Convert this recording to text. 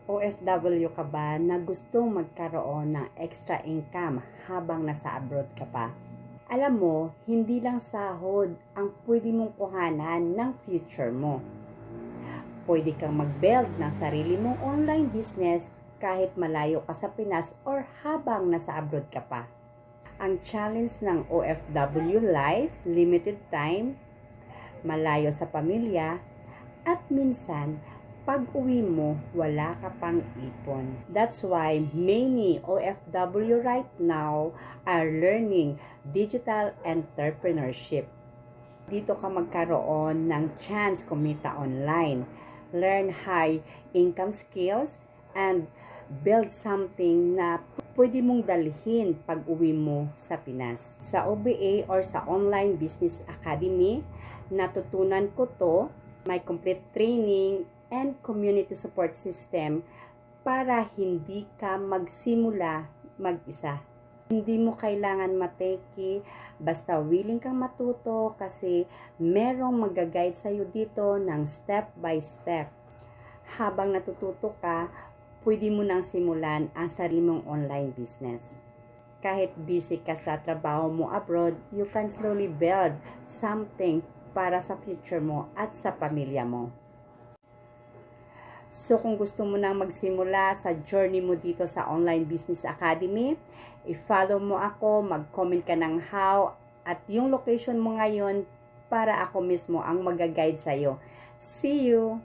OFW ka ba na gustong magkaroon ng extra income habang nasa abroad ka pa? Alam mo, hindi lang sahod ang pwede mong kuhanan ng future mo. Pwede kang mag-build ng sarili mong online business kahit malayo ka sa Pinas or habang nasa abroad ka pa. Ang challenge ng OFW life, limited time, malayo sa pamilya, at minsan, pag-uwi mo, wala ka pang ipon. That's why many OFW right now are learning digital entrepreneurship. Dito ka magkaroon ng chance kumita online, learn high income skills, and build something na pwede mong dalhin pag uwi mo sa Pinas. Sa OBA or sa Online Business Academy, natutunan ko to, may complete training and community support system para hindi ka magsimula mag-isa. Hindi mo kailangan mateki, basta willing kang matuto kasi merong mag-guide sa'yo dito ng step by step. Habang natututo ka, pwede mo nang simulan ang sarili mong online business. Kahit busy ka sa trabaho mo abroad, you can slowly build something para sa future mo at sa pamilya mo. So kung gusto mo nang magsimula sa journey mo dito sa Online Business Academy, i-follow mo ako, mag-comment ka ng how at yung location mo ngayon para ako mismo ang mag-guide sa'yo. See you!